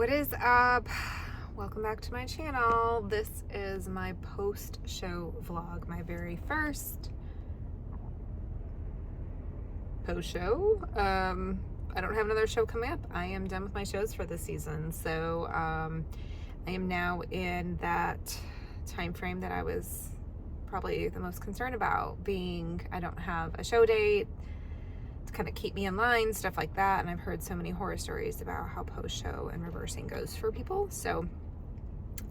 What is up? Welcome back to my channel. This is my post-show vlog, my very first post-show. I don't have another show coming up. I am done with my shows for this season, so I am now in that time frame that I was probably the most concerned about, being I don't have a show date to kind of keep me in line, stuff like that. And I've heard so many horror stories about how post-show and reversing goes for people. So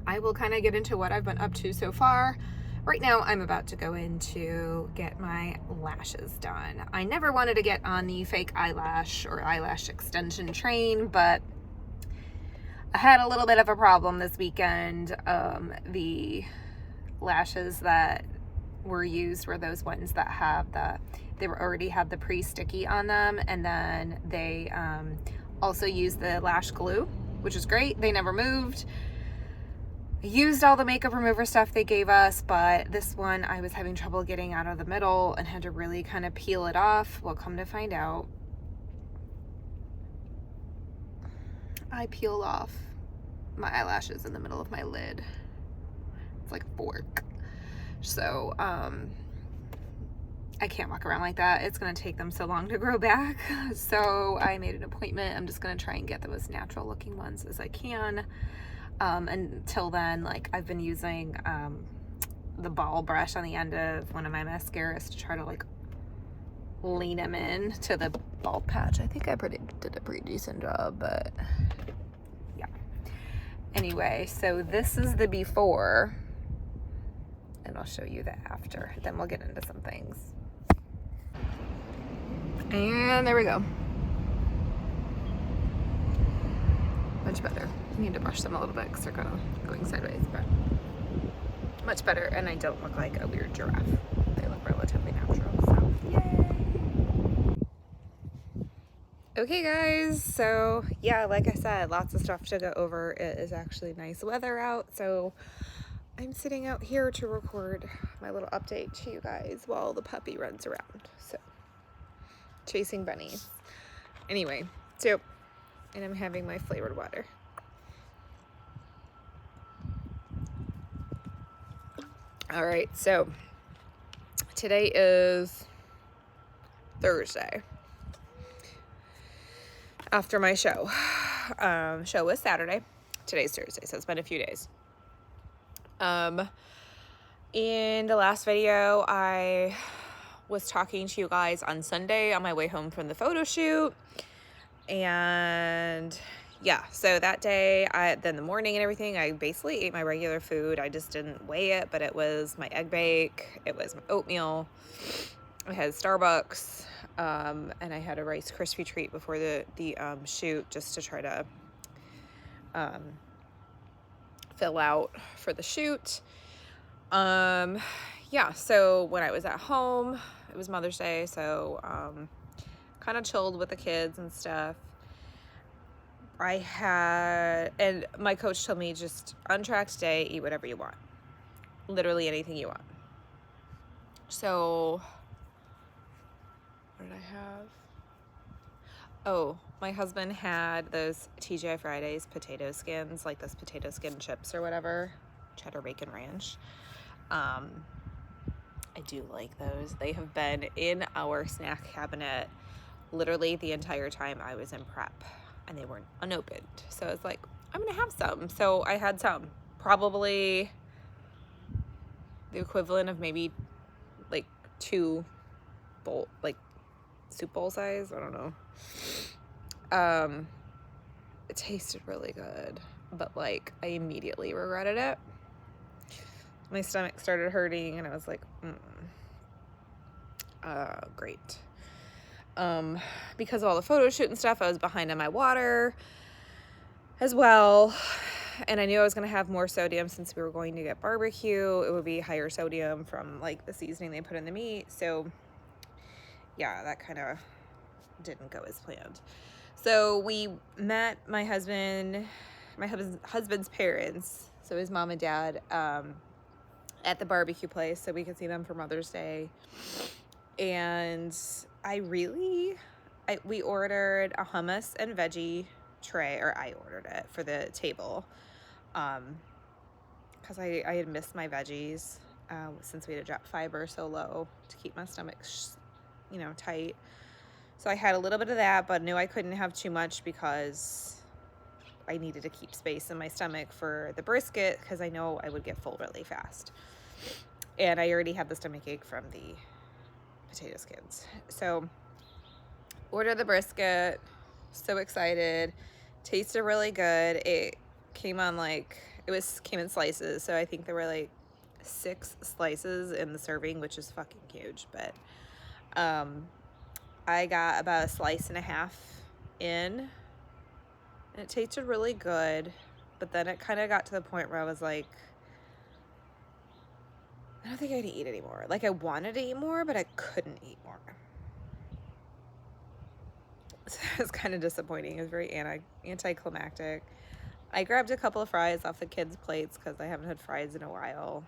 I will kind of get into what I've been up to so far. Right now, I'm about to go in to get my lashes done. I never wanted to get on the fake eyelash or eyelash extension train, but I had a little bit of a problem this weekend. The lashes that were used were those ones that have they already have the pre-sticky on them, and then they also used the lash glue, which is great. They never moved. I used all the makeup remover stuff they gave us, but this one I was having trouble getting out of the middle and had to really kind of peel it off. Well, come to find out, I peeled off my eyelashes in the middle of my lid. It's like a fork. So I can't walk around like that. It's gonna take them so long to grow back. So I made an appointment. I'm just gonna try and get the most natural looking ones as I can. Until then, like, I've been using the ball brush on the end of one of my mascaras to try to like lean them in to the bald patch. I think I did a pretty decent job, but yeah. Anyway, so this is the before, and I'll show you the after. Then we'll get into some things. And there we go. Much better. I need to brush them a little bit because they're kind of going sideways, but much better. And I don't look like a weird giraffe. They look relatively natural, so yay. Okay guys, so yeah, like I said, lots of stuff to go over. It is actually nice weather out, so I'm sitting out here to record my little update to you guys while the puppy runs around. So, chasing bunnies. Anyway, so, and I'm having my flavored water. All right, so today is Thursday. After my show. Show was Saturday. Today's Thursday, so it's been a few days. In the last video, I was talking to you guys on Sunday on my way home from the photo shoot. And yeah, so that day, then the morning and everything, I basically ate my regular food. I just didn't weigh it, but it was my egg bake. It was my oatmeal. I had Starbucks, and I had a Rice Krispie treat before the shoot, just to try to fill out for the shoot. Yeah, so when I was at home, it was Mother's Day, so kind of chilled with the kids and stuff. And my coach told me, just on track today, eat whatever you want. Literally anything you want. So, what did I have? Oh, my husband had those TGI Fridays potato skins, like those potato skin chips or whatever, cheddar bacon ranch. I do like those. They have been in our snack cabinet literally the entire time I was in prep, and they weren't unopened. So I was like, I'm gonna have some. So I had some, probably the equivalent of maybe like two bowl, like soup bowl size. I don't know. It tasted really good, but like I immediately regretted it. My stomach started hurting, and I was like, great. Because of all the photo shoot and stuff, I was behind on my water as well. And I knew I was going to have more sodium since we were going to get barbecue. It would be higher sodium from like the seasoning they put in the meat. So yeah, that kind of didn't go as planned. So we met my husband's parents, so his mom and dad, at the barbecue place so we could see them for Mother's Day. And we ordered a hummus and veggie tray, or I ordered it for the table, because I had missed my veggies since we had dropped fiber so low to keep my stomach, tight. So I had a little bit of that, but knew I couldn't have too much because I needed to keep space in my stomach for the brisket, because I know I would get full really fast. And I already had the stomach ache from the potato skins. So ordered the brisket, so excited. Tasted really good. It came on came in slices, so I think there were like 6 slices in the serving, which is fucking huge. But I got about a slice and a half in, and it tasted really good. But then it kind of got to the point where I was like, I don't think I can eat anymore. Like, I wanted to eat more, but I couldn't eat more. So it was kind of disappointing. It was very anticlimactic. I grabbed a couple of fries off the kids' plates because I haven't had fries in a while.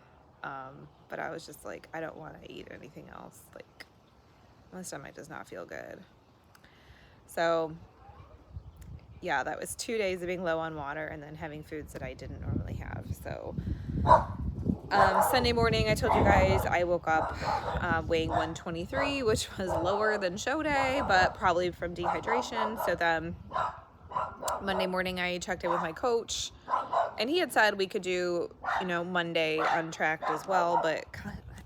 But I was just like, I don't want to eat anything else. Like, my stomach does not feel good. So, yeah, that was 2 days of being low on water and then having foods that I didn't normally have. So, Sunday morning, I told you guys I woke up weighing 123, which was lower than show day, but probably from dehydration. So then Monday morning, I checked in with my coach, and he had said we could do, Monday untracked as well, but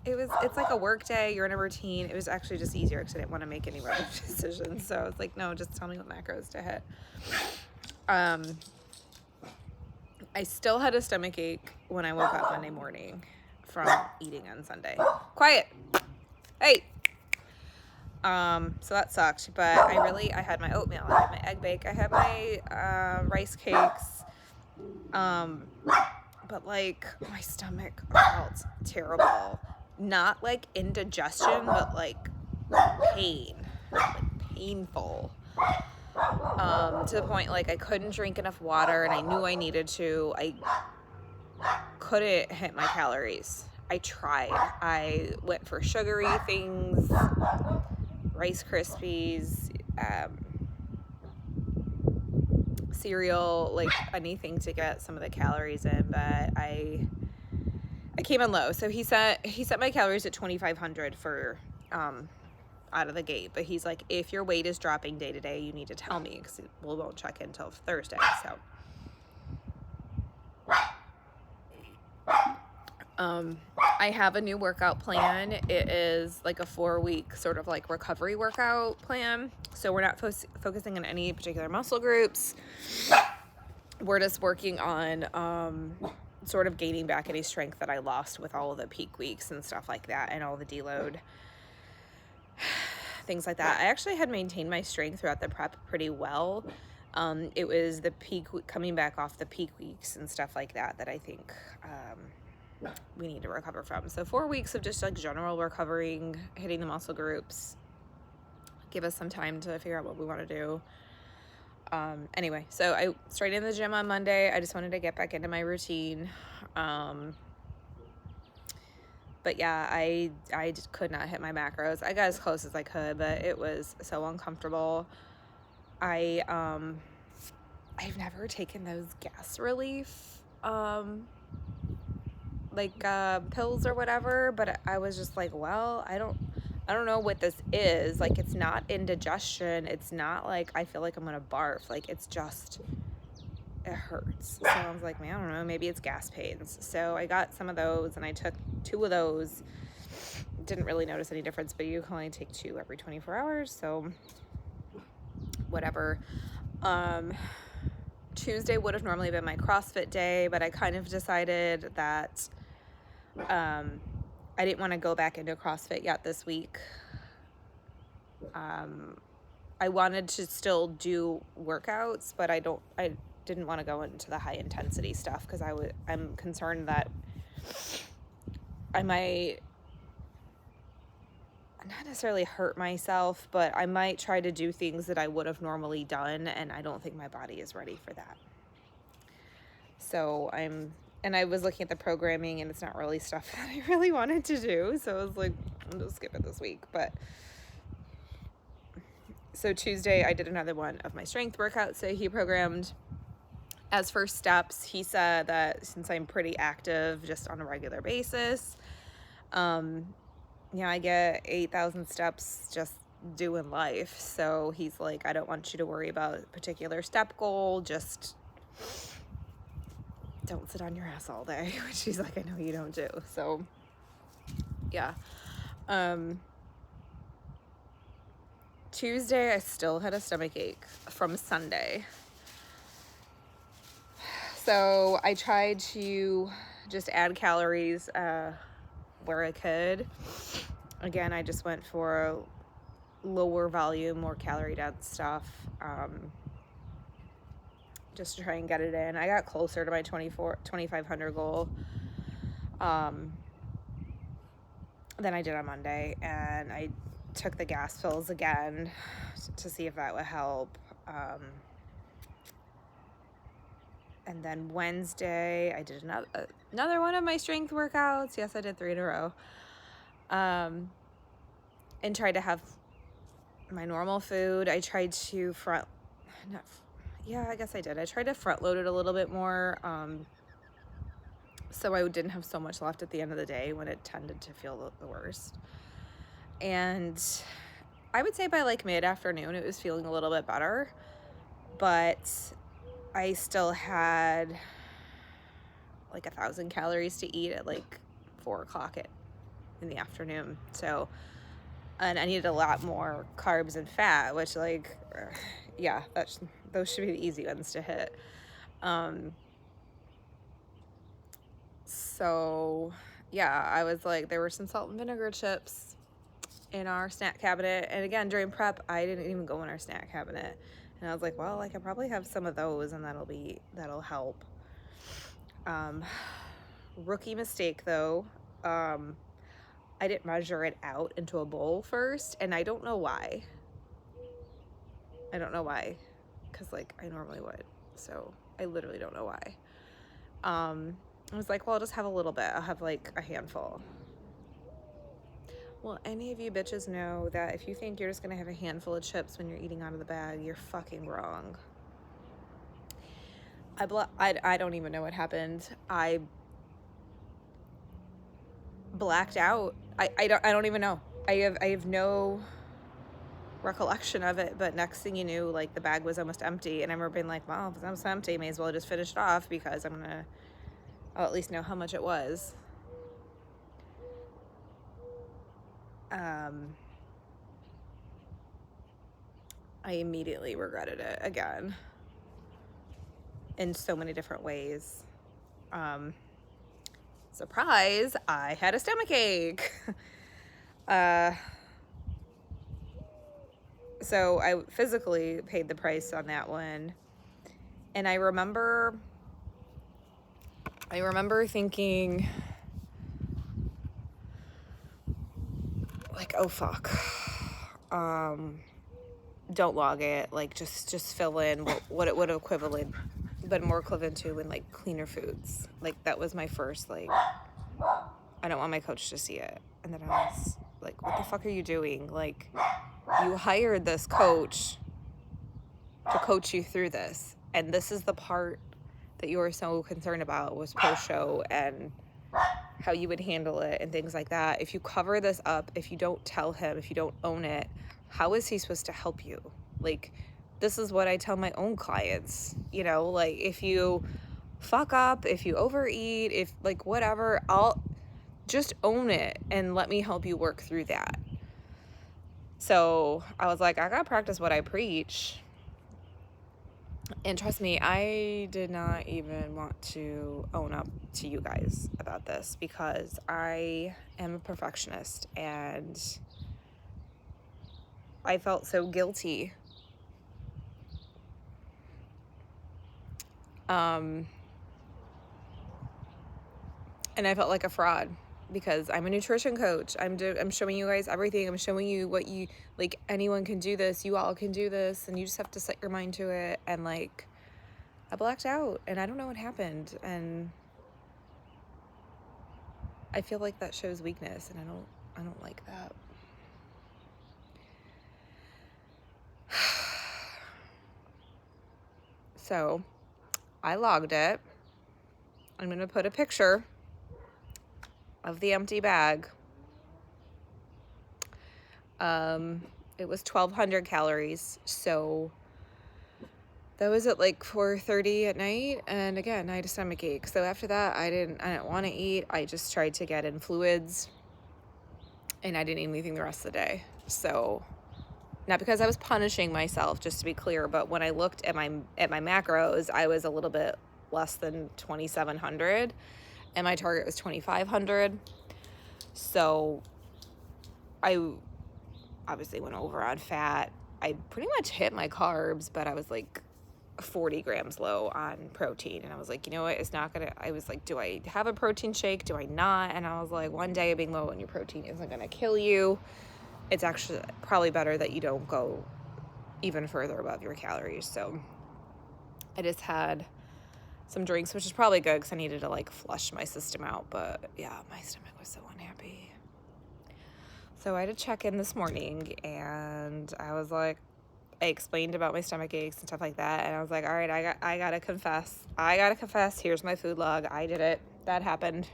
it's like a work day. You're in a routine. It was actually just easier because I didn't want to make any rush decisions. So I was like, no, just tell me what macros to hit. I still had a stomach ache when I woke up Monday morning from eating on Sunday. Quiet. Hey. So that sucked, but I had my oatmeal, I had my egg bake, I had my rice cakes. But like, my stomach felt terrible. Not like indigestion, but like pain, like painful. To the point like I couldn't drink enough water, and I knew I needed to. I couldn't hit my calories. I tried. I went for sugary things, Rice Krispies, cereal, like anything to get some of the calories in, but I came in low. So he set my calories at 2,500 for out of the gate, but he's like, if your weight is dropping day to day, you need to tell me, because we won't check in until Thursday. So I have a new workout plan. It is like a 4-week sort of like recovery workout plan. So we're not focusing on any particular muscle groups. We're just working on sort of gaining back any strength that I lost with all of the peak weeks and stuff like that, and all the deload, things like that. I actually had maintained my strength throughout the prep pretty well. It was the coming back off the peak weeks and stuff like that I think we need to recover from. So 4 weeks of just like general recovering, hitting the muscle groups, give us some time to figure out what we want to do. Anyway, so I started in the gym on Monday. I just wanted to get back into my routine. But yeah, I just could not hit my macros. I got as close as I could, but it was so uncomfortable. I've never taken those gas relief, pills or whatever, but I was just like, well, I don't know what this is. Like, it's not indigestion. It's not like I feel like I'm gonna barf. Like, it's just, it hurts. So I was like, man, I don't know, maybe it's gas pains. So I got some of those, and I took 2 of those. Didn't really notice any difference, but you can only take 2 every 24 hours, so whatever. Tuesday would have normally been my CrossFit day, but I kind of decided that I didn't want to go back into CrossFit yet this week. I wanted to still do workouts, but I didn't want to go into the high intensity stuff, because I'm concerned that I might not necessarily hurt myself, but I might try to do things that I would have normally done, and I don't think my body is ready for that. So I was looking at the programming, and it's not really stuff that I really wanted to do, so I was like, I'll just skip it this week. But So Tuesday I did another one of my strength workouts that he programmed. As first steps, he said that since I'm pretty active just on a regular basis, I get 8,000 steps just doing life. So he's like, I don't want you to worry about a particular step goal, just don't sit on your ass all day, which he's like, I know you don't do. So yeah. Tuesday I still had a stomach ache from Sunday. So I tried to just add calories where I could. Again, I just went for lower volume, more calorie dense stuff, just to try and get it in. I got closer to my 2,500 goal than I did on Monday, and I took the gas pills again to see if that would help. And then Wednesday, I did another one of my strength workouts. Yes, I did 3 in a row. And tried to have my normal food. I tried to I tried to front load it a little bit more. So I didn't have so much left at the end of the day when it tended to feel the worst. And I would say by like mid-afternoon, it was feeling a little bit better, but I still had like 1,000 calories to eat at like 4 o'clock in the afternoon. So, and I needed a lot more carbs and fat, which like, yeah, those should be the easy ones to hit. So yeah, I was like, there were some salt and vinegar chips in our snack cabinet. And again, during prep, I didn't even go in our snack cabinet. And I was like, well, I could probably have some of those and that'll help. Rookie mistake though. I didn't measure it out into a bowl first, and I don't know why. Because like I normally would. So I literally don't know why. I was like, well, I'll just have a little bit. I'll have like a handful. Well, any of you bitches know that if you think you're just gonna have a handful of chips when you're eating out of the bag, you're fucking wrong. I don't even know what happened. I blacked out. I don't even know. I have no recollection of it, but next thing you knew, like the bag was almost empty, and I remember being like, well, if it's almost empty, may as well just finish it off because I'll at least know how much it was. I immediately regretted it again in so many different ways. Surprise, I had a stomach ache. So I physically paid the price on that one. And I remember thinking like, oh fuck. Don't log it, like just fill in what it would have been more equivalent to in like cleaner foods. Like that was my first like, I don't want my coach to see it. And then I was like, what the fuck are you doing? Like, you hired this coach to coach you through this, and this is the part that you were so concerned about, was post-show and how you would handle it and things like that. If you cover this up, if you don't tell him, if you don't own it, how is he supposed to help you? Like, this is what I tell my own clients, like if you fuck up, if you overeat, if like whatever, I'll just own it and let me help you work through that. So I was like, I gotta practice what I preach. And trust me, I did not even want to own up to you guys about this because I am a perfectionist and I felt so guilty. And I felt like a fraud because I'm a nutrition coach. I'm showing you guys everything. I'm showing you what you, like, anyone can do this. You all can do this. And you just have to set your mind to it. And like, I blacked out and I don't know what happened. And I feel like that shows weakness, and I don't like that. So I logged it. I'm going to put a picture of the empty bag. It was 1,200 calories. So that was at like 4:30 at night. And again, I had a stomach ache. So after that, I didn't want to eat. I just tried to get in fluids, and I didn't eat anything the rest of the day. So not because I was punishing myself, just to be clear, but when I looked at my macros, I was a little bit less than 2,700, and my target was 2,500. So I obviously went over on fat. I pretty much hit my carbs, but I was like 40 grams low on protein. And I was like, you know what? It's not going to, I was like, do I have a protein shake? Do I not? And I was like, one day of being low on your protein isn't going to kill you. It's actually probably better that you don't go even further above your calories. So I just had some drinks, which is probably good because I needed to like flush my system out. But yeah, my stomach was so unhappy. So I had a check-in this morning, and I was like, I explained about my stomach aches and stuff like that. And I was like, all right, I gotta confess. Here's my food log. I did it. That happened.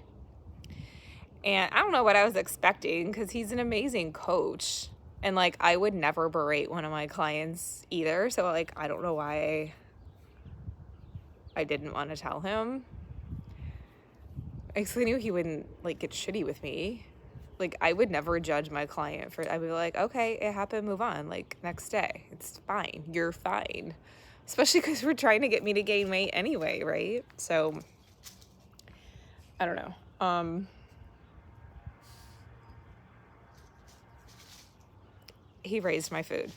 And I don't know what I was expecting, because he's an amazing coach. And like, I would never berate one of my clients either. So like, I don't know why I didn't want to tell him. I knew he wouldn't like get shitty with me. Like, I would never judge my client for, I'd be like, okay, it happened, move on. Like, next day, it's fine. You're fine. Especially because we're trying to get me to gain weight anyway, right? So, I don't know. He raised my food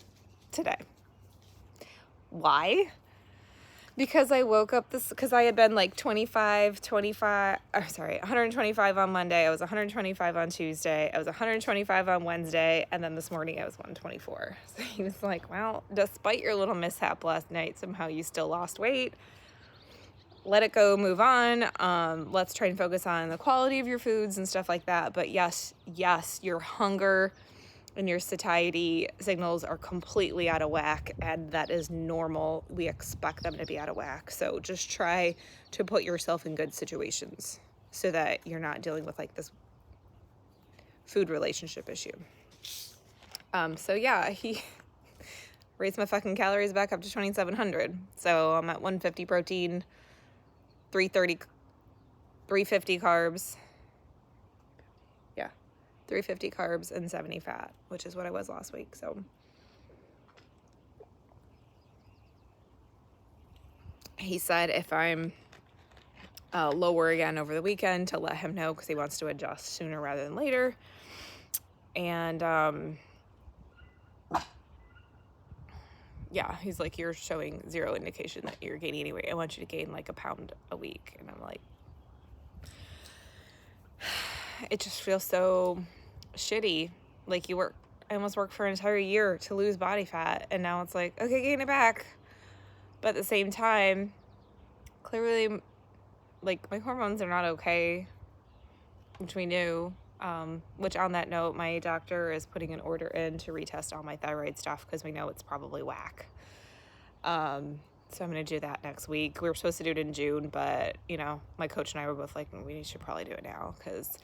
today. Why? Because I woke up because I had been like 125 on Monday. I was 125 on Tuesday. I was 125 on Wednesday. And then this morning I was 124. So he was like, well, despite your little mishap last night, somehow you still lost weight. Let it go, move on. Let's try and focus on the quality of your foods and stuff like that. But yes, your hunger and your satiety signals are completely out of whack, and that is normal. We expect them to be out of whack. So just try to put yourself in good situations so that you're not dealing with like this food relationship issue. So yeah, he raised my fucking calories back up to 2,700. So I'm at 150 protein, 350 carbs. 350 carbs and 70 fat, which is what I was last week. So he said if I'm lower again over the weekend to let him know, because he wants to adjust sooner rather than later. And yeah, he's like, you're showing zero indication that you're gaining any weight. I want you to gain like a pound a week. And I'm like, it just feels so shitty. Like I almost worked for an entire year to lose body fat, and now it's like, okay, gain it back. But at the same time, clearly, like, my hormones are not okay, which we knew. Which on that note, my doctor is putting an order in to retest all my thyroid stuff, because we know it's probably whack. So I'm going to do that next week. We were supposed to do it in June, but, you know, my coach and I were both like, we should probably do it now, because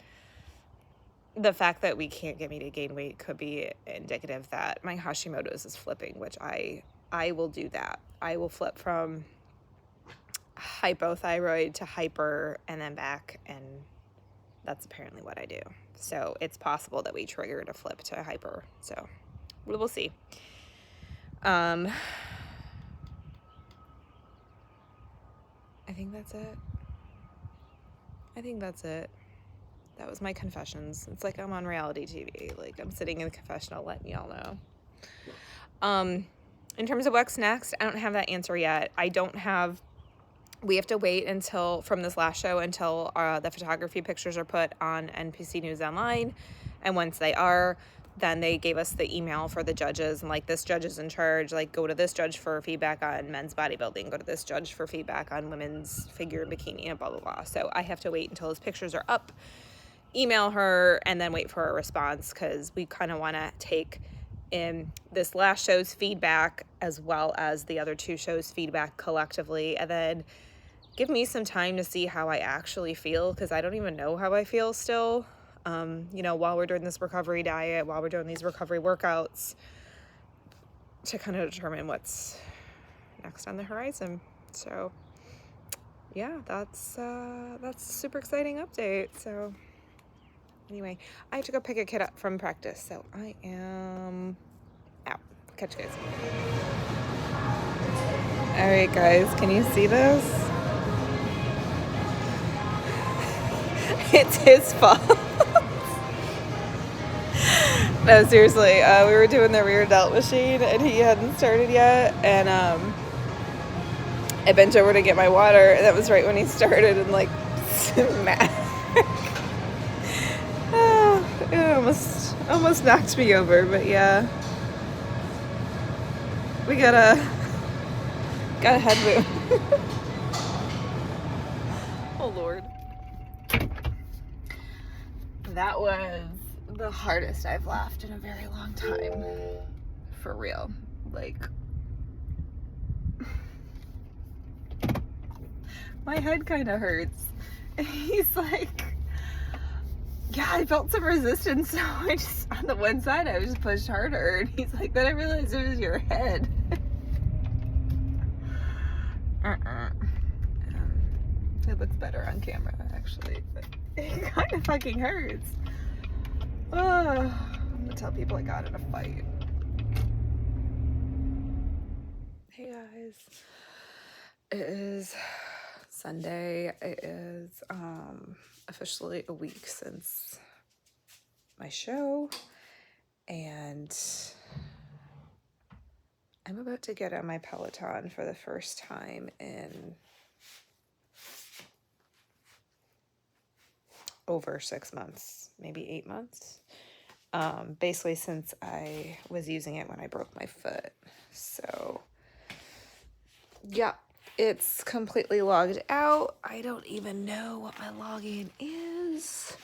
the fact that we can't get me to gain weight could be indicative that my Hashimoto's is flipping, which I will do that. I will flip from hypothyroid to hyper and then back, and that's apparently what I do. So it's possible that we triggered a flip to hyper. So we'll see. I think that's it. That was my confessions. It's like I'm on reality TV. Like, I'm sitting in the confessional letting y'all know. In terms of what's next, I don't have that answer yet. We have to wait from this last show until the photography pictures are put on NPC News Online. And once they are, then they gave us the email for the judges, and like, this judge is in charge, like, go to this judge for feedback on men's bodybuilding, go to this judge for feedback on women's figure and bikini, and blah, blah, blah. So I have to wait until those pictures are up, email her, and then wait for a response, because we kind of want to take in this last show's feedback as well as the other 2 shows' feedback collectively, and then give me some time to see how I actually feel, because I don't even know how I feel still. You know, while we're doing this recovery diet, while we're doing these recovery workouts, to kind of determine what's next on the horizon. So yeah, that's a super exciting update. So anyway, I have to go pick a kid up from practice, so I am out. Catch you guys. All right, guys, can you see this? It's his fault. No, seriously, we were doing the rear delt machine and he hadn't started yet, and I bent over to get my water, and that was right when he started, and like smack. Oh, it almost knocked me over, but yeah, we got a head move. Oh Lord, that was the hardest I've laughed in a very long time, for real. Like, my head kind of hurts. And he's like, yeah, I felt some resistance, so I just, on the one side, I just pushed harder. And he's like, then I realized it was your head. It looks better on camera, actually, but it kind of fucking hurts. Oh, I'm gonna tell people I got in a fight. Hey guys, it is Sunday. It is officially a week since my show, and I'm about to get on my Peloton for the first time in over 6 months, maybe 8 months. Basically since I was using it when I broke my foot. So yeah, it's completely logged out. I don't even know what my login is.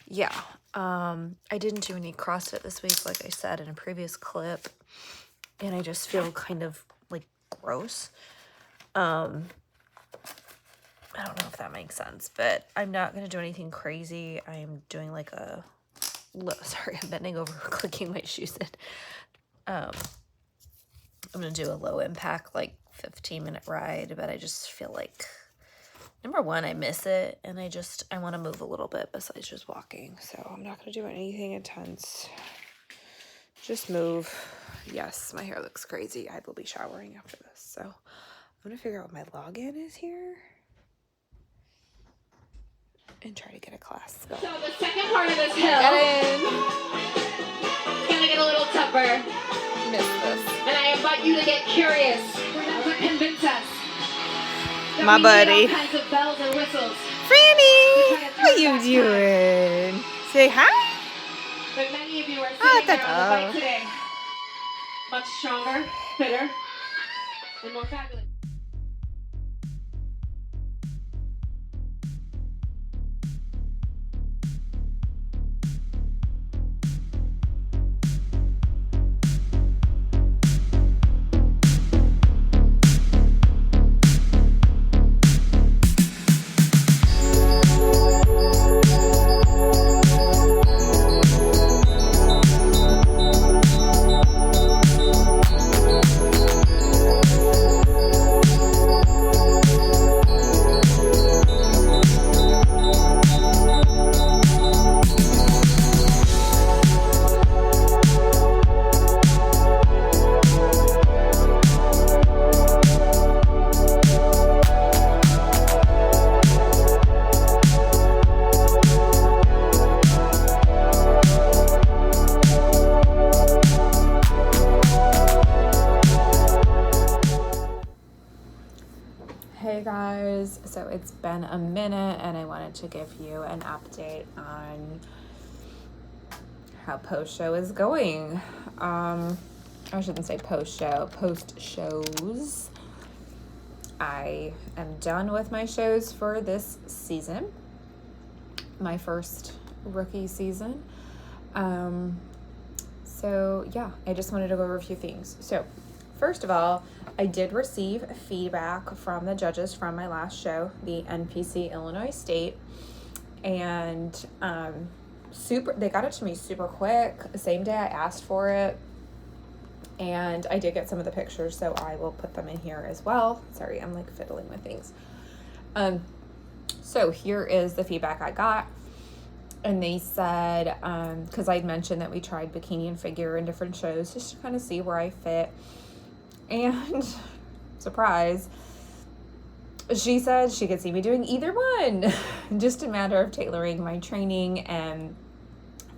Yeah, I didn't do any CrossFit this week, like I said in a previous clip, and I just feel kind of like gross. I don't know if that makes sense, but I'm not going to do anything crazy. I'm doing like a sorry, I'm bending over, clicking my shoes in. I'm going to do a low impact, like 15-minute ride, but I just feel like, number one, I miss it, and I want to move a little bit besides just walking, so I'm not going to do anything intense. Just move. Yes, my hair looks crazy. I will be showering after this, so I'm going to figure out what my login is here and try to get a class. So the second part of this hill is gonna get a little tougher. Missed this. And I invite you to get curious. Never convince us. My buddy. All kinds of bells and whistles. Franny, what you doing? Say hi. But many of you are sitting there on the bike today. Much stronger, fitter, and more fabulous. Hey guys, so it's been a minute and I wanted to give you an update on how post-show is going. I shouldn't say post-show, post-shows. I am done with my shows for this season, my first rookie season. So So yeah, I just wanted to go over a few things. So first of all, I did receive feedback from the judges from my last show, the NPC Illinois State, and they got it to me super quick, the same day I asked for it. And I did get some of the pictures, so I will put them in here as well. Sorry, I'm like fiddling with things. So here is the feedback I got. And they said, because I'd mentioned that we tried bikini and figure in different shows just to kind of see where I fit. And surprise, she said she could see me doing either one. Just a matter of tailoring my training and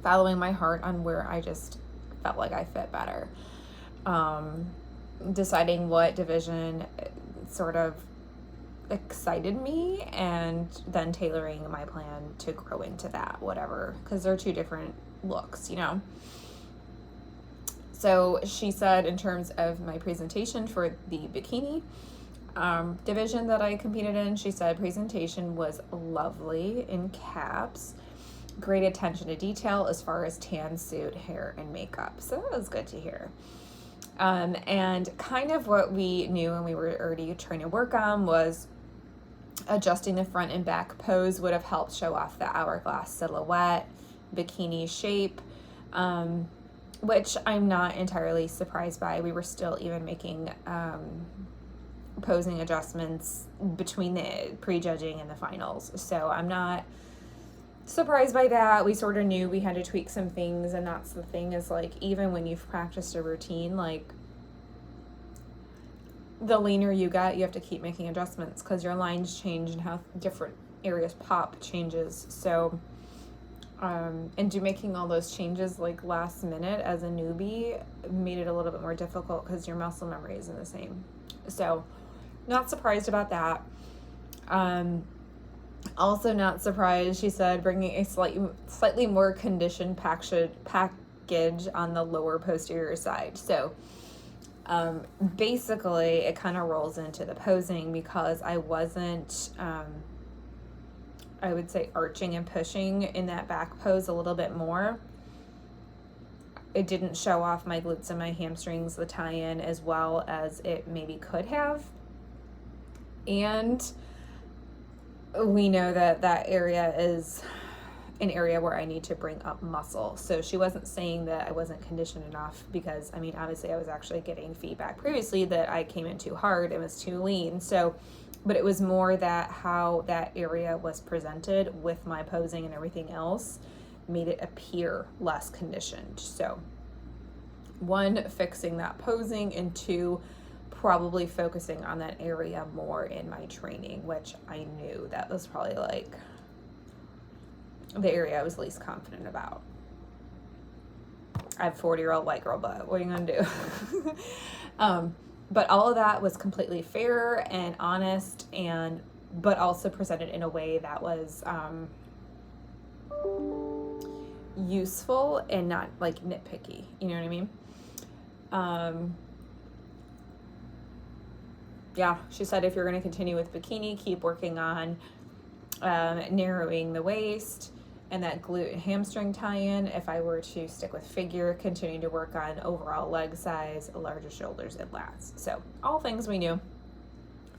following my heart on where I just felt like I fit better. Deciding what division sort of excited me, and then tailoring my plan to grow into that, whatever, because they're two different looks, you know. So she said, in terms of my presentation for the bikini division that I competed in, she said presentation was lovely, in caps, great attention to detail as far as tan suit, hair, and makeup. So that was good to hear. And kind of what we knew and we were already trying to work on was adjusting the front and back pose would have helped show off the hourglass silhouette, bikini shape, which I'm not entirely surprised by. We were still even making posing adjustments between the prejudging and the finals. So I'm not surprised by that. We sort of knew we had to tweak some things, and that's the thing, is like, even when you've practiced a routine, like, the leaner you get, you have to keep making adjustments because your lines change and how different areas pop changes. So and making all those changes like last minute as a newbie made it a little bit more difficult because your muscle memory isn't the same. So not surprised about that. Also not surprised, she said, bringing a slightly more conditioned package on the lower posterior side. So basically it kind of rolls into the posing, because I wasn't, I would say, arching and pushing in that back pose a little bit more. It didn't show off my glutes and my hamstrings, the tie-in, as well as it maybe could have. And we know that that area is an area where I need to bring up muscle. So she wasn't saying that I wasn't conditioned enough, because I mean, obviously I was actually getting feedback previously that I came in too hard and was too lean. So, but it was more that how that area was presented with my posing and everything else made it appear less conditioned. So one, fixing that posing, and two, probably focusing on that area more in my training, which I knew that was probably like the area I was least confident about. I have 40-year-old white girl butt. What are you gonna do? But all of that was completely fair and honest, but also presented in a way that was useful and not like nitpicky. You know what I mean? Yeah, she said if you're going to continue with bikini, keep working on narrowing the waist and that glute and hamstring tie-in. If I were to stick with figure, continue to work on overall leg size, larger shoulders, and lats. So all things we knew,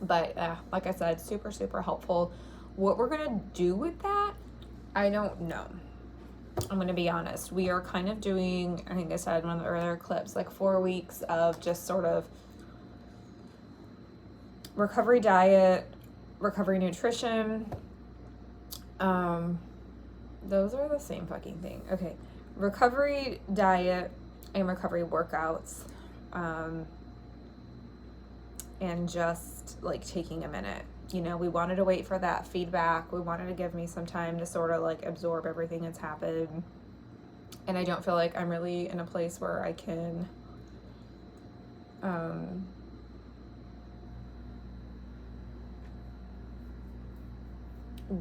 but like I said, super, super helpful. What we're going to do with that, I don't know. I'm going to be honest. We are kind of doing, I think I said in one of the earlier clips, like 4 weeks of just sort of recovery diet, recovery nutrition. Those are the same fucking thing. Okay. Recovery diet and recovery workouts. And just like taking a minute. You know, we wanted to wait for that feedback. We wanted to give me some time to sort of like absorb everything that's happened. And I don't feel like I'm really in a place where I can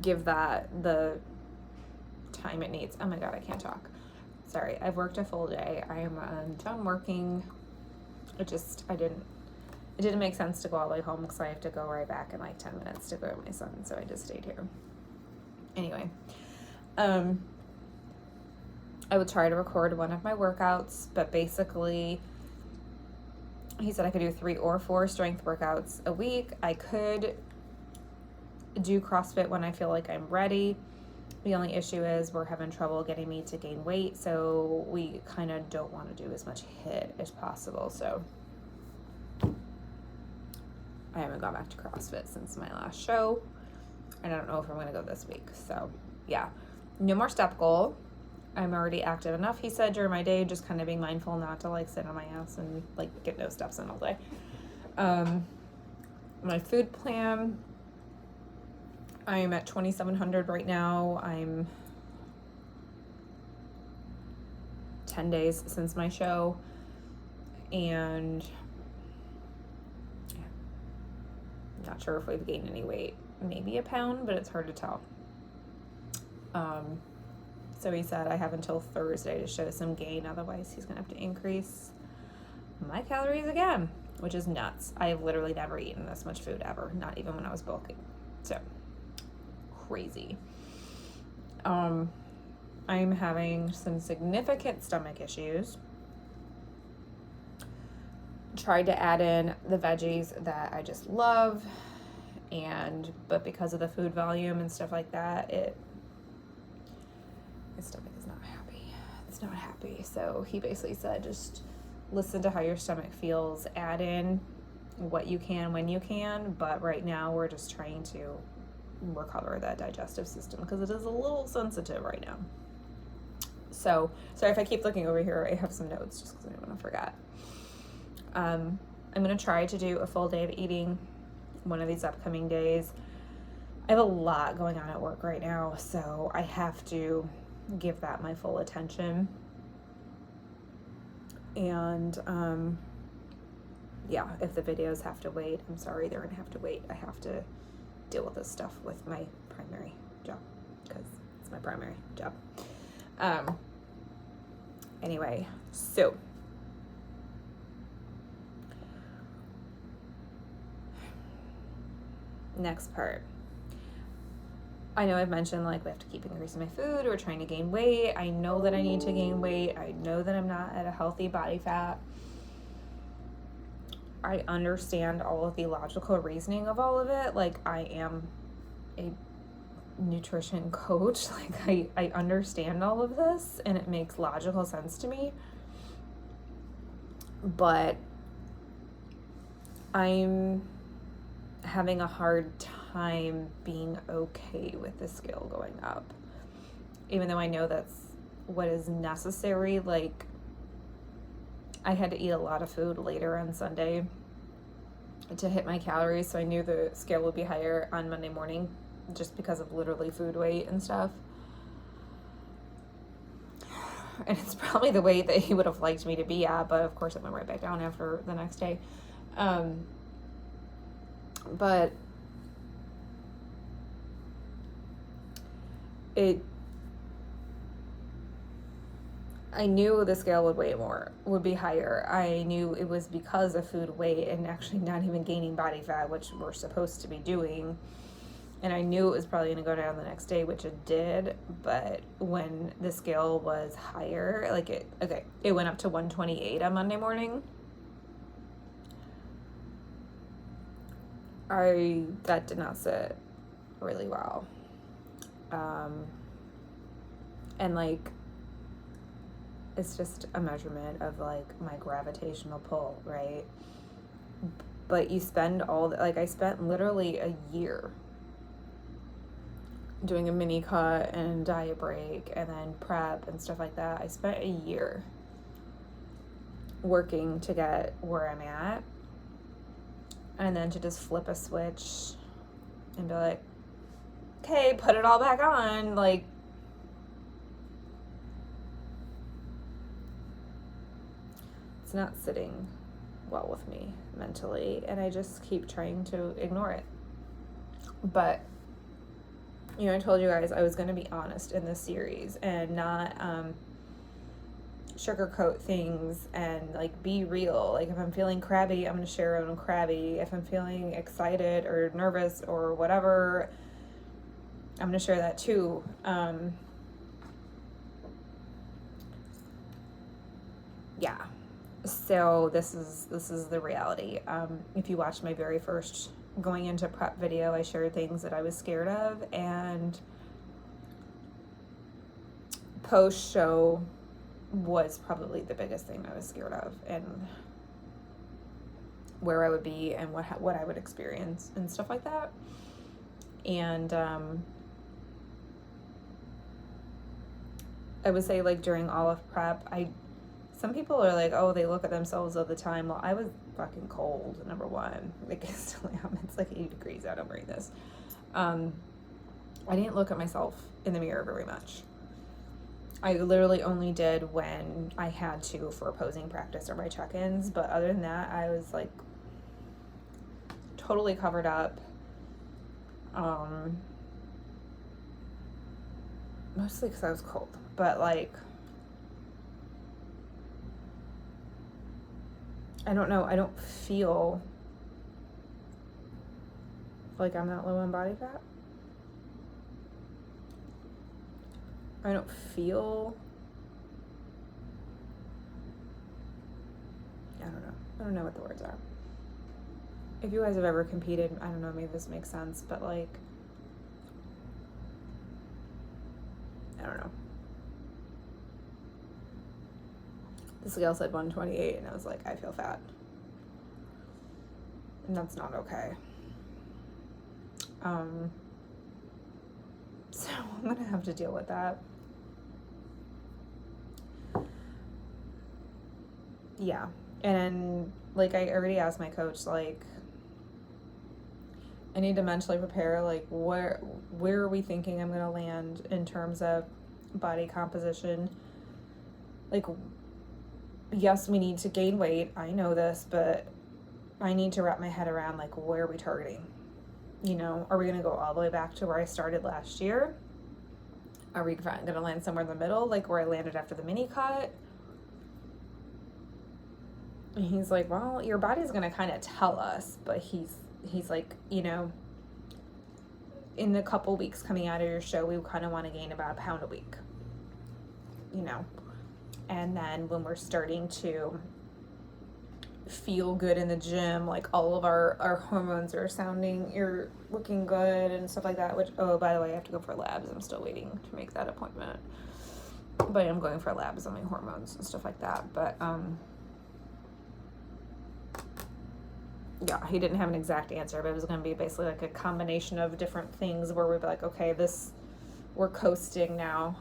give that the time it needs. Oh my God, I can't talk. Sorry, I've worked a full day. I am done working. It didn't make sense to go all the way home because I have to go right back in like 10 minutes to go to my son, so I just stayed here. Anyway, I would try to record one of my workouts, but basically he said I could do 3 or 4 strength workouts a week. I could do CrossFit when I feel like I'm ready. The only issue is we're having trouble getting me to gain weight, so we kind of don't want to do as much HIIT as possible. So I haven't gone back to CrossFit since my last show, and I don't know if I'm going to go this week. So yeah, no more step goal. I'm already active enough, he said, during my day, just kind of being mindful not to like sit on my ass and like get no steps in all day. My food plan, I'm at 2,700 right now. I'm 10 days since my show, and not sure if we've gained any weight. Maybe a pound, but it's hard to tell. So he said I have until Thursday to show some gain, otherwise he's gonna have to increase my calories again, which is nuts. I have literally never eaten this much food ever, not even when I was bulking. So crazy. I'm having some significant stomach issues. Tried to add in the veggies that I just love, but because of the food volume and stuff like that, my stomach is not happy. It's not happy. So he basically said, just listen to how your stomach feels, add in what you can when you can, but right now we're just trying to recover that digestive system because it is a little sensitive right now. So sorry if I keep looking over here. I have some notes just because I don't want to forget. I'm going to try to do a full day of eating one of these upcoming days. I have a lot going on at work right now, so I have to give that my full attention. And yeah, if the videos have to wait, I'm sorry, they're gonna have to wait. I have to deal with this stuff with my primary job because it's my primary job. Anyway, so next part. I know I've mentioned like we have to keep increasing my food. We're trying to gain weight. I know that I need to gain weight. I know that I'm not at a healthy body fat. I understand all of the logical reasoning of all of it. Like, I am a nutrition coach. Like, I understand all of this and it makes logical sense to me. But I'm having a hard time being okay with the scale going up, even though I know that's what is necessary. Like, I had to eat a lot of food later on Sunday to hit my calories, so I knew the scale would be higher on Monday morning just because of literally food weight and stuff. And it's probably the weight that he would have liked me to be at, but of course it went right back down after the next day. But I knew the scale would be higher. I knew it was because of food weight and actually not even gaining body fat, which we're supposed to be doing. And I knew it was probably going to go down the next day, which it did. But when the scale was higher, it went up to 128 on Monday morning. That did not sit really well. And like, it's just a measurement of like my gravitational pull, right? But you spend I spent literally a year doing a mini cut and diet break and then prep and stuff like that. I spent a year working to get where I'm at, and then to just flip a switch and be like, okay, put it all back on, like, it's not sitting well with me mentally, and I just keep trying to ignore it. But I told you guys I was going to be honest in this series and not sugarcoat things and like be real. Like, if I'm feeling crabby, I'm going to share I'm crabby. If I'm feeling excited or nervous or whatever, I'm going to share that too. yeah. So this is the reality. If you watched my very first going into prep video, I shared things that I was scared of, and post show was probably the biggest thing I was scared of, and where I would be and what I would experience and stuff like that. And I would say, like, during all of prep, some people are like, oh, they look at themselves all the time. Well, I was fucking cold, number one. Like, I still am. It's like 80 degrees out. I'm wearing this. I didn't look at myself in the mirror very much. I literally only did when I had to for posing practice or my check-ins. But other than that, I was, like, totally covered up. Mostly because I was cold. But, like, I don't know, I don't feel like I'm that low on body fat. I don't feel, I don't know what the words are. If you guys have ever competed, I don't know, maybe this makes sense, but, like, I don't know. The scale said 128, and I was like, I feel fat. And that's not okay. So I'm gonna have to deal with that. Yeah. And, like, I already asked my coach, like, I need to mentally prepare, like, where are we thinking I'm gonna land in terms of body composition? Like, yes, we need to gain weight. I know this, but I need to wrap my head around, like, where are we targeting? You know, are we going to go all the way back to where I started last year? Are we going to land somewhere in the middle, like where I landed after the mini cut? And he's like, well, your body's going to kind of tell us, but he's like, you know, in the couple weeks coming out of your show, we kind of want to gain about a pound a week, you know? And then when we're starting to feel good in the gym, like, all of our hormones you're looking good and stuff like that, which, oh, by the way, I have to go for labs. I'm still waiting to make that appointment, but I'm going for labs on my hormones and stuff like that. But yeah, he didn't have an exact answer, but it was going to be basically like a combination of different things where we'd be like, okay, we're coasting now.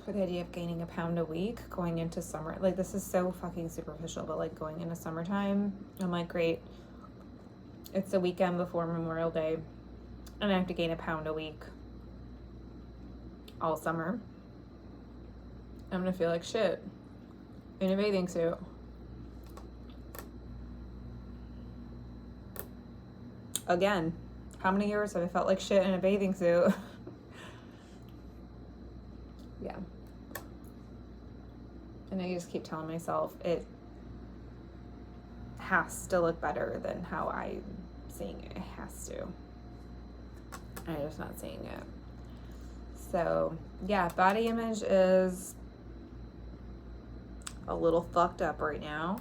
For the idea of gaining a pound a week going into summer, like, this is so fucking superficial, but, like, going into summertime, I'm like, great, it's the weekend before Memorial Day and I have to gain a pound a week all summer. I'm gonna feel like shit in a bathing suit. Again, how many years have I felt like shit in a bathing suit? Yeah. And I just keep telling myself it has to look better than how I'm seeing it. It has to. I'm just not seeing it. So, yeah, body image is a little fucked up right now.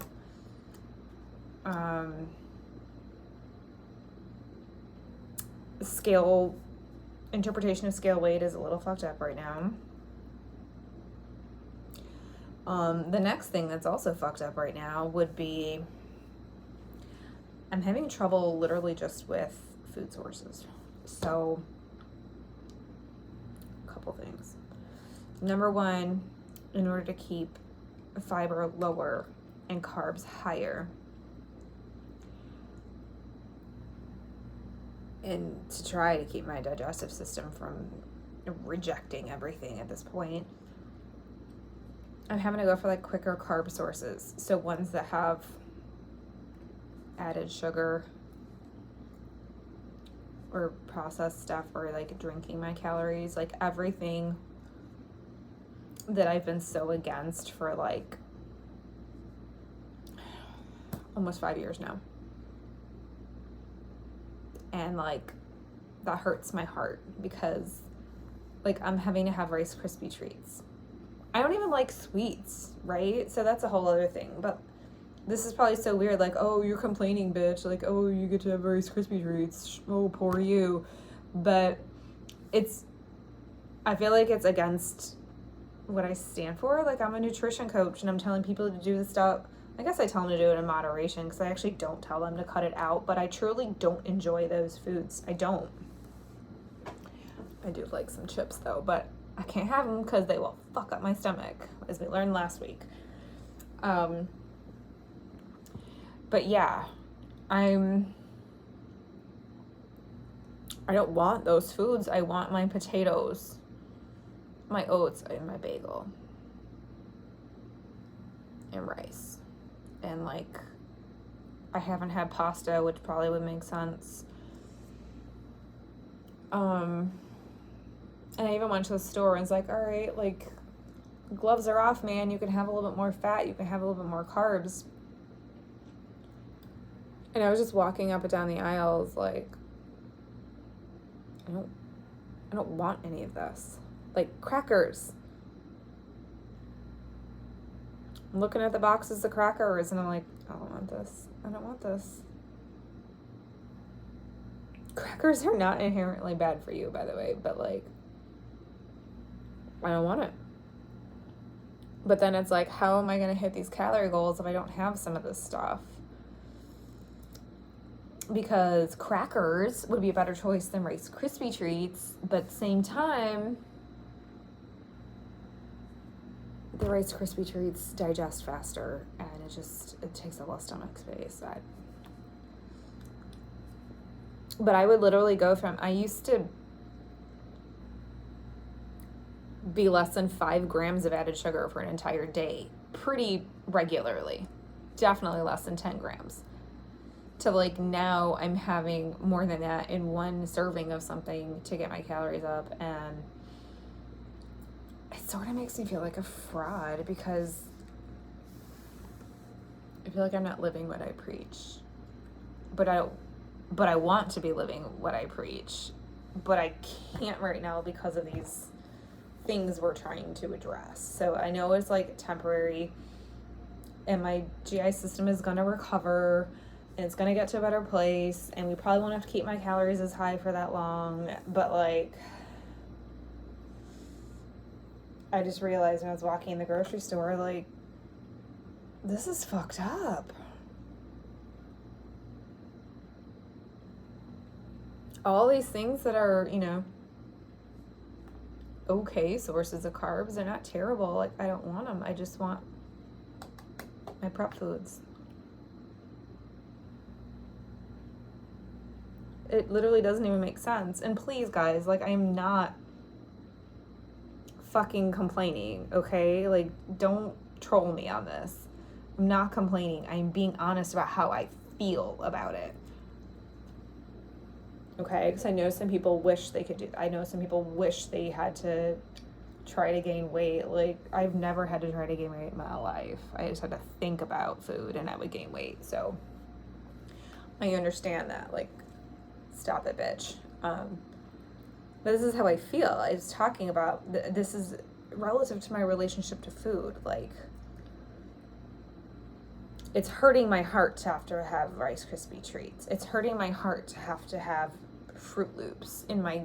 Interpretation of scale weight is a little fucked up right now. The next thing that's also fucked up right now would be I'm having trouble literally just with food sources. So, a couple things. Number one, in order to keep fiber lower and carbs higher, and to try to keep my digestive system from rejecting everything at this point, I'm having to go for, like, quicker carb sources. So ones that have added sugar or processed stuff, or, like, drinking my calories, like, everything that I've been so against for, like, almost 5 years now. And, like, that hurts my heart because, like, I'm having to have Rice Krispie treats. I don't even like sweets, right? So that's a whole other thing. But this is probably so weird. Like, oh, you're complaining, bitch. Like, oh, you get to have Rice Krispie treats. Oh, poor you. But I feel like it's against what I stand for. Like, I'm a nutrition coach and I'm telling people to do this stuff. I guess I tell them to do it in moderation because I actually don't tell them to cut it out. But I truly don't enjoy those foods. I don't. I do like some chips though, but I can't have them because they will fuck up my stomach, as we learned last week. But yeah, I don't want those foods. I want my potatoes, my oats, and my bagel, and rice. And like, I haven't had pasta, which probably would make sense. And I even went to the store and was like, all right, like, gloves are off, man. You can have a little bit more fat. You can have a little bit more carbs. And I was just walking up and down the aisles like, I don't want any of this. Like, crackers. I'm looking at the boxes of crackers and I'm like, I don't want this. I don't want this. Crackers are not inherently bad for you, by the way, but like, I don't want it. But then it's like, how am I going to hit these calorie goals if I don't have some of this stuff? Because crackers would be a better choice than Rice Krispie treats, but at the same time, the Rice Krispie treats digest faster and it takes up less stomach space. But I would literally go from, I used to be less than 5 grams of added sugar for an entire day pretty regularly. Definitely less than 10 grams. To like now I'm having more than that in one serving of something to get my calories up, and it sort of makes me feel like a fraud because I feel like I'm not living what I preach. But I want to be living what I preach, but I can't right now because of these things we're trying to address. So I know it's like temporary and my GI system is going to recover and it's going to get to a better place and we probably won't have to keep my calories as high for that long. But like, I just realized when I was walking in the grocery store, like, this is fucked up. All these things that are, okay sources of carbs, they're not terrible. Like, I don't want them. I just want my prep foods. It literally doesn't even make sense. And please, guys, like, I'm not fucking complaining, okay? Like, don't troll me on this. I'm not complaining. I'm being honest about how I feel about it. Okay, because I know some people wish they could do that. I know some people wish they had to try to gain weight. Like, I've never had to try to gain weight in my life. I just had to think about food and I would gain weight. So I understand that. Like, stop it, bitch. But this is how I feel. I was talking about, this is relative to my relationship to food. Like, it's hurting my heart to have to have Rice Krispie treats. It's hurting my heart to have Fruit Loops in my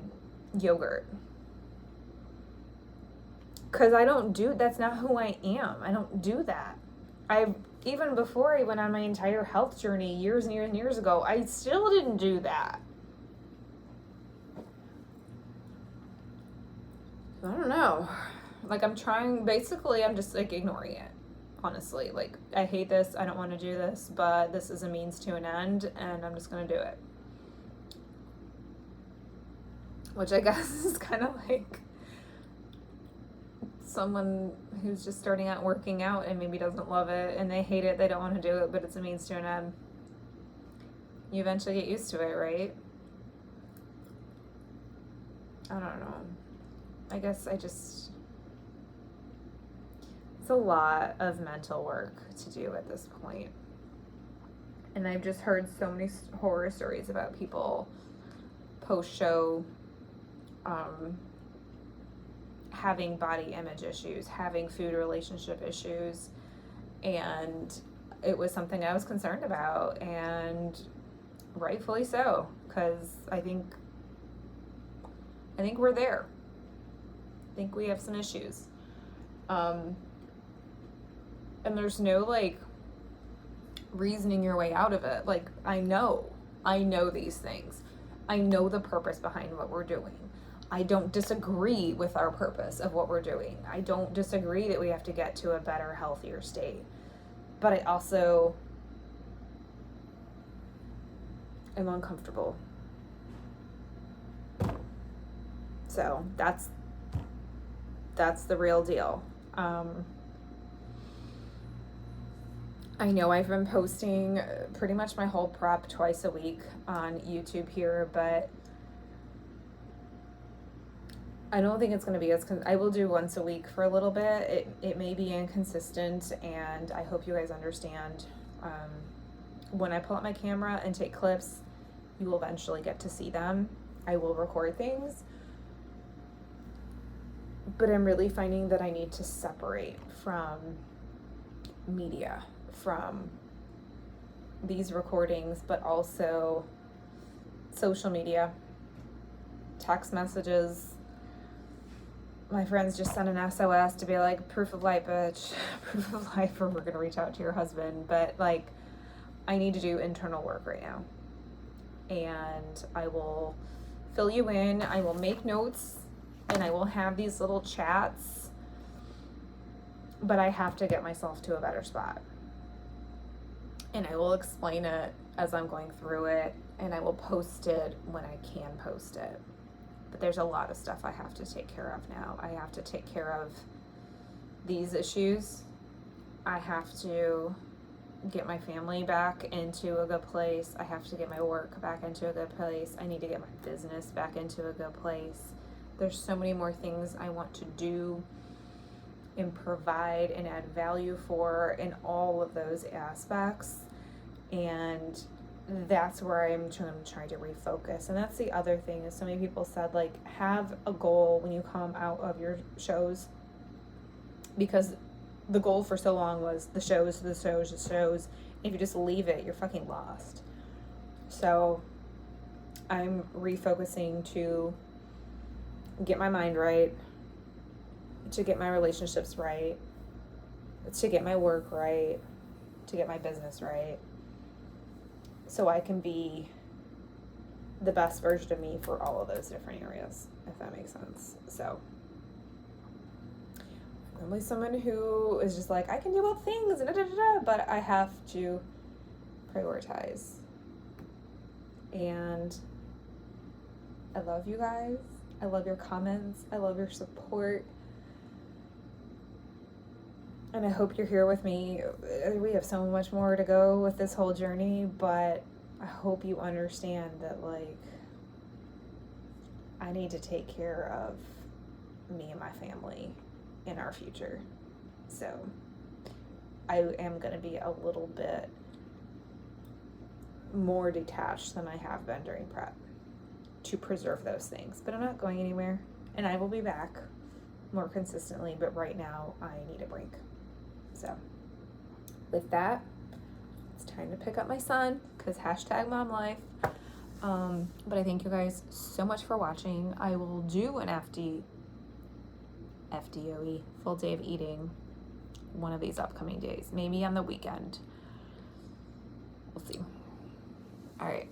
yogurt. Because that's not who I am. I don't do that. Even before I went on my entire health journey years and years and years ago, I still didn't do that. I don't know. Like, I'm just like ignoring it. Honestly, like, I hate this, I don't want to do this, but this is a means to an end, and I'm just going to do it. Which I guess is kind of like someone who's just starting out working out and maybe doesn't love it, and they hate it, they don't want to do it, but it's a means to an end. You eventually get used to it, right? I don't know. I guess it's a lot of mental work to do at this point. And I've just heard so many horror stories about people post-show having body image issues, having food relationship issues, and it was something I was concerned about, and rightfully so, because I think we're there. I think we have some issues. And there's no like reasoning your way out of it. Like, I know these things. I know the purpose behind what we're doing. I don't disagree with our purpose of what we're doing. I don't disagree that we have to get to a better, healthier state. But I also am uncomfortable. So that's the real deal. I know I've been posting pretty much my whole prep twice a week on YouTube here, but I don't think it's going to be I will do once a week for a little bit. It may be inconsistent, and I hope you guys understand. When I pull out my camera and take clips, you will eventually get to see them. I will record things, but I'm really finding that I need to separate from media, from these recordings, but also social media, text messages. My friends just sent an SOS to be like, proof of life, bitch, proof of life, or we're gonna reach out to your husband. But like, I need to do internal work right now, and I will fill you in. I will make notes, and I will have these little chats, but I have to get myself to a better spot. And I will explain it as I'm going through it, and I will post it when I can post it. But there's a lot of stuff I have to take care of now. I have to take care of these issues. I have to get my family back into a good place. I have to get my work back into a good place. I need to get my business back into a good place. There's so many more things I want to do and provide and add value for in all of those aspects. And that's where I'm trying to refocus. And that's the other thing, is so many people said, like, have a goal when you come out of your shows, because the goal for so long was the shows. If you just leave it, you're fucking lost. So I'm refocusing to get my mind right, to get my relationships right, to get my work right, to get my business right, so I can be the best version of me for all of those different areas, if that makes sense. So I'm normally someone who is just like, I can do all things, but I have to prioritize. And I love you guys. I love your comments. I love your support. And I hope you're here with me. We have so much more to go with this whole journey, but I hope you understand that, like, I need to take care of me and my family in our future. So I am going to be a little bit more detached than I have been during prep to preserve those things. But I'm not going anywhere, and I will be back more consistently, but right now I need a break. So with that, it's time to pick up my son, because #mom life. But I thank you guys so much for watching. I will do an FDOE, full day of eating, one of these upcoming days, maybe on the weekend. We'll see. All right.